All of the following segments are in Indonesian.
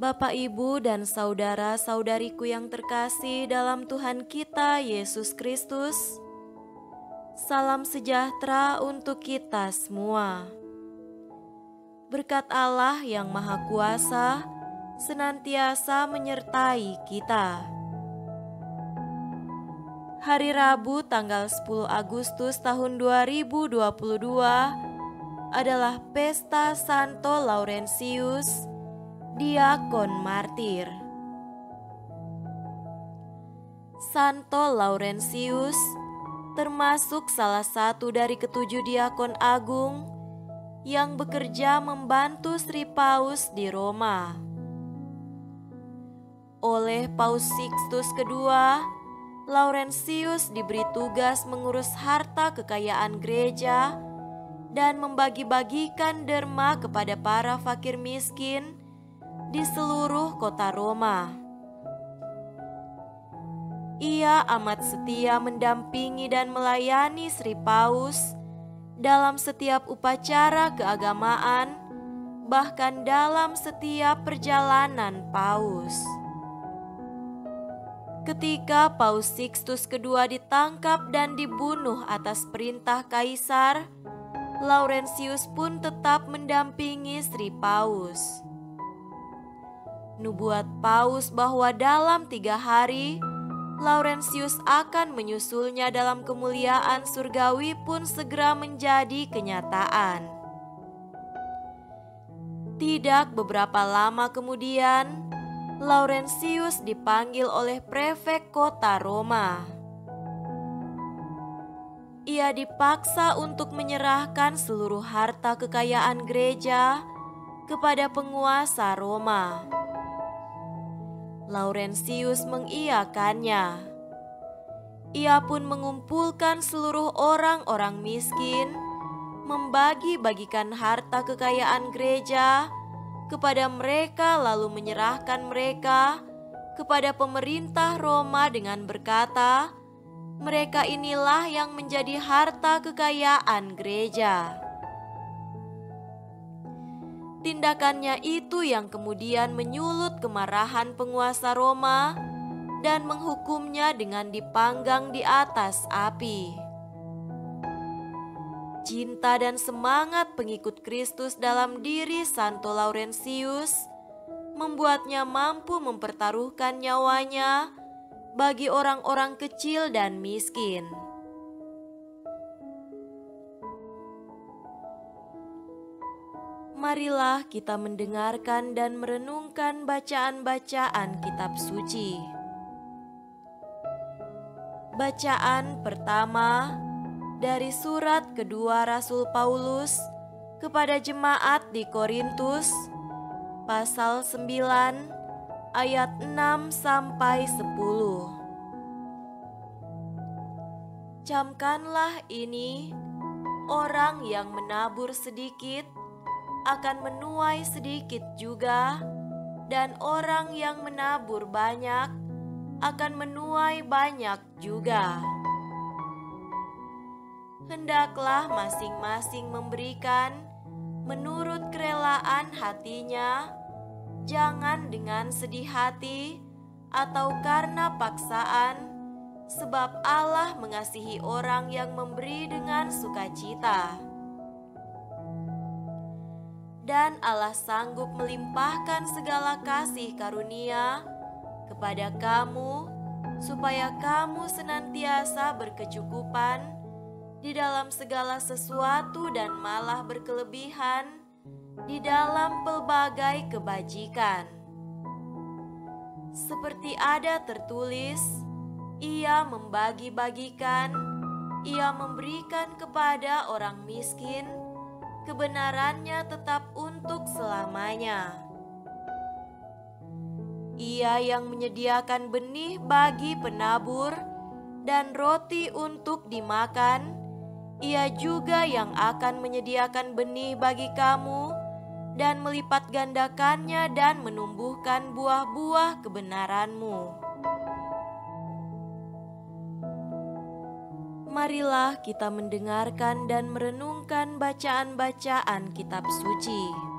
Bapak, Ibu, dan saudara-saudariku yang terkasih dalam Tuhan kita Yesus Kristus, salam sejahtera untuk kita semua. Berkat Allah yang Maha Kuasa senantiasa menyertai kita. Hari Rabu tanggal 10 Agustus tahun 2022 adalah Pesta Santo Laurentius, Diakon Martir. Santo Laurentius termasuk salah satu dari ketujuh diakon agung yang bekerja membantu Sri Paus di Roma. Oleh Paus Sixtus II, Laurentius diberi tugas mengurus harta kekayaan gereja dan membagi-bagikan derma kepada para fakir miskin di seluruh kota Roma. Ia amat setia mendampingi dan melayani Sri Paus dalam setiap upacara keagamaan, bahkan dalam setiap perjalanan Paus. Ketika Paus Sixtus II ditangkap dan dibunuh atas perintah Kaisar, Laurentius pun tetap mendampingi Sri Paus. Nubuat Paus bahwa dalam 3 hari Laurentius akan menyusulnya dalam kemuliaan surgawi pun segera menjadi kenyataan. Tidak beberapa lama kemudian, Laurentius dipanggil oleh prefek kota Roma. Ia dipaksa untuk menyerahkan seluruh harta kekayaan gereja kepada penguasa Roma. Laurentius mengiyakannya. Ia pun mengumpulkan seluruh orang-orang miskin, membagi-bagikan harta kekayaan gereja kepada mereka, lalu menyerahkan mereka kepada pemerintah Roma dengan berkata, "Mereka inilah yang menjadi harta kekayaan gereja." Tindakannya itu yang kemudian menyulut kemarahan penguasa Roma dan menghukumnya dengan dipanggang di atas api. Cinta dan semangat pengikut Kristus dalam diri Santo Laurentius membuatnya mampu mempertaruhkan nyawanya bagi orang-orang kecil dan miskin. Marilah kita mendengarkan dan merenungkan bacaan-bacaan kitab suci. Bacaan pertama dari surat kedua Rasul Paulus kepada jemaat di Korintus, pasal 9 ayat 6 sampai 10. Camkanlah ini, orang yang menabur sedikit akan menuai sedikit juga, dan orang yang menabur banyak akan menuai banyak juga. Hendaklah masing-masing memberikan menurut kerelaan hatinya, jangan dengan sedih hati atau karena paksaan, sebab Allah mengasihi orang yang memberi dengan sukacita. Dan Allah sanggup melimpahkan segala kasih karunia kepada kamu, supaya kamu senantiasa berkecukupan di dalam segala sesuatu dan malah berkelebihan di dalam pelbagai kebajikan. Seperti ada tertulis, ia membagi-bagikan, ia memberikan kepada orang miskin, kebenarannya tetap untuk selamanya. Ia yang menyediakan benih bagi penabur dan roti untuk dimakan, ia juga yang akan menyediakan benih bagi kamu dan melipat gandakannya dan menumbuhkan buah-buah kebenaranmu. Marilah kita mendengarkan dan merenungkan bacaan-bacaan kitab suci.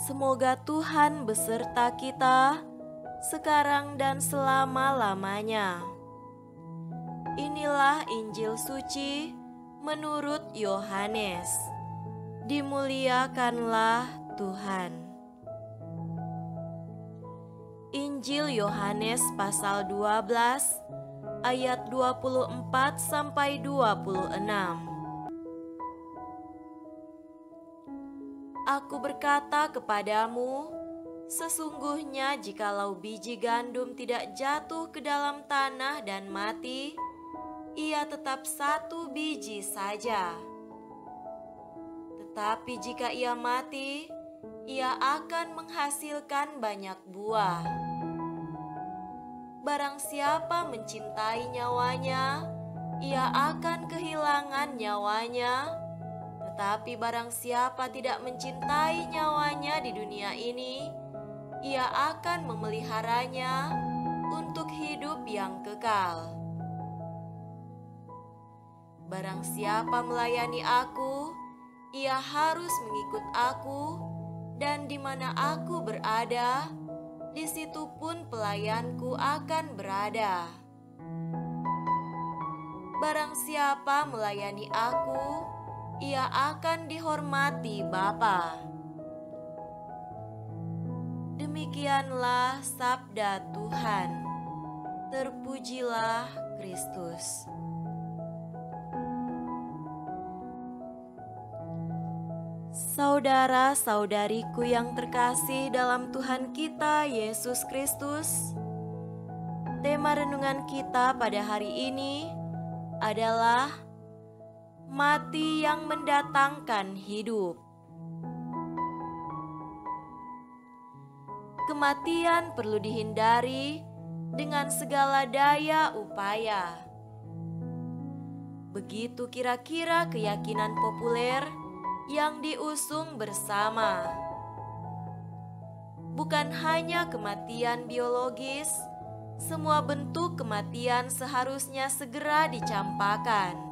Semoga Tuhan beserta kita sekarang dan selama-lamanya. Inilah Injil suci menurut Yohanes. Dimuliakanlah Tuhan. Injil Yohanes pasal 12 ayat 24 sampai 26. Aku berkata kepadamu, sesungguhnya jikalau biji gandum tidak jatuh ke dalam tanah dan mati, ia tetap satu biji saja. Tetapi jika ia mati, ia akan menghasilkan banyak buah. Barang siapa mencintai nyawanya, ia akan kehilangan nyawanya. Tetapi barang siapa tidak mencintai nyawanya di dunia ini, ia akan memeliharanya untuk hidup yang kekal. Barang siapa melayani aku, ia harus mengikut aku, dan di mana aku berada, di situ pun pelayanku akan berada. Barang siapa melayani aku, ia akan dihormati Bapa. Demikianlah sabda Tuhan. Terpujilah Kristus. Saudara-saudariku yang terkasih dalam Tuhan kita Yesus Kristus, tema renungan kita pada hari ini adalah mati yang mendatangkan hidup. Kematian perlu dihindari dengan segala daya upaya. Begitu kira-kira keyakinan populer yang diusung bersama. Bukan hanya kematian biologis, semua bentuk kematian seharusnya segera dicampakkan.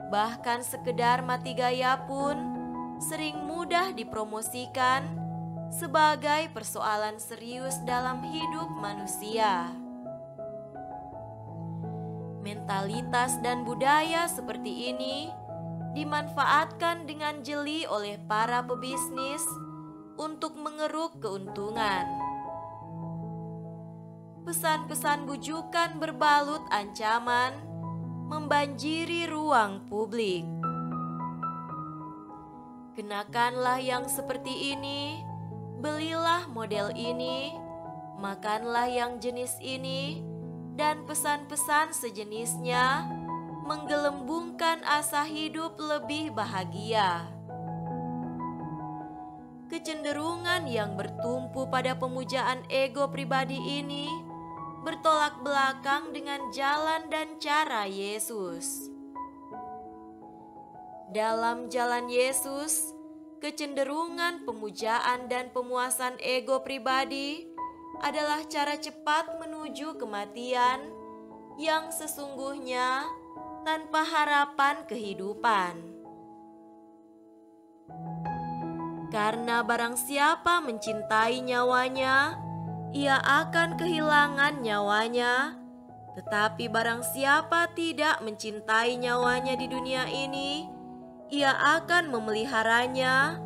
Bahkan sekedar mati gaya pun sering mudah dipromosikan sebagai persoalan serius dalam hidup manusia. Mentalitas dan budaya seperti ini dimanfaatkan dengan jeli oleh para pebisnis untuk mengeruk keuntungan. Pesan-pesan bujukan berbalut ancaman membanjiri ruang publik. Kenakanlah yang seperti ini, belilah model ini, makanlah yang jenis ini, dan pesan-pesan sejenisnya menggelembungkan asa hidup lebih bahagia. Kecenderungan yang bertumpu pada pemujaan ego pribadi ini bertolak belakang dengan jalan dan cara Yesus. Dalam jalan Yesus, kecenderungan pemujaan dan pemuasan ego pribadi adalah cara cepat menuju kematian yang sesungguhnya tanpa harapan kehidupan. Karena barang siapa mencintai nyawanya, ia akan kehilangan nyawanya. Tetapi barang siapa tidak mencintai nyawanya di dunia ini, ia akan memeliharanya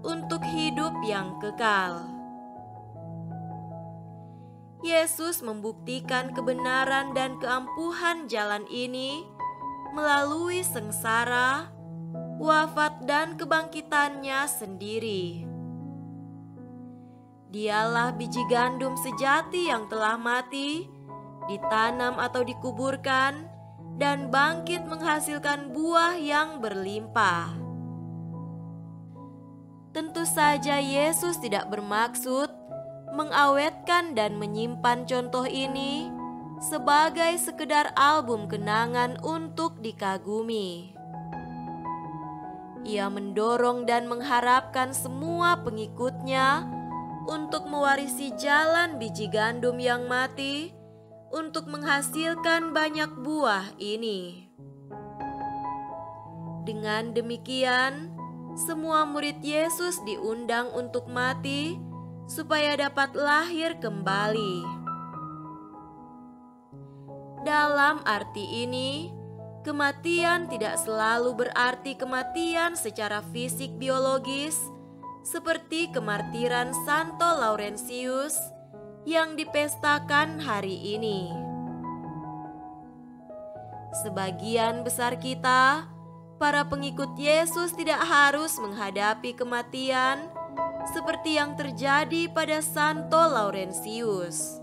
untuk hidup yang kekal. Yesus membuktikan kebenaran dan keampuhan jalan ini melalui sengsara, wafat, dan kebangkitannya sendiri. Dialah biji gandum sejati yang telah mati, ditanam atau dikuburkan, dan bangkit menghasilkan buah yang berlimpah. Tentu saja Yesus tidak bermaksud mengawetkan dan menyimpan contoh ini sebagai sekedar album kenangan untuk dikagumi. Ia mendorong dan mengharapkan semua pengikutnya untuk mewarisi jalan biji gandum yang mati untuk menghasilkan banyak buah ini. Dengan demikian, semua murid Yesus diundang untuk mati supaya dapat lahir kembali. Dalam arti ini, kematian tidak selalu berarti kematian secara fisik biologis, seperti kemartiran Santo Laurentius yang dipestakan hari ini. Sebagian besar kita, para pengikut Yesus, tidak harus menghadapi kematian seperti yang terjadi pada Santo Laurentius.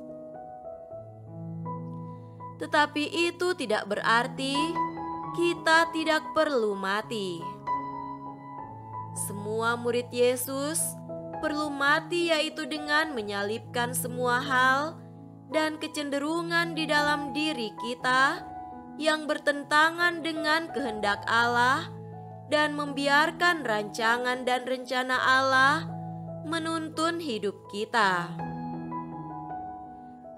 Tetapi itu tidak berarti kita tidak perlu mati. Semua murid Yesus perlu mati, yaitu dengan menyalibkan semua hal dan kecenderungan di dalam diri kita yang bertentangan dengan kehendak Allah dan membiarkan rancangan dan rencana Allah menuntun hidup kita.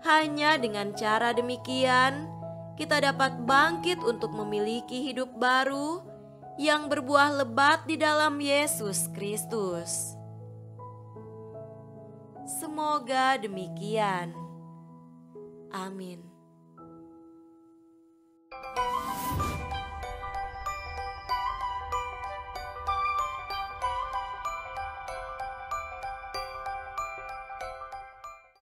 Hanya dengan cara demikian, kita dapat bangkit untuk memiliki hidup baru yang berbuah lebat di dalam Yesus Kristus. Semoga demikian. Amin.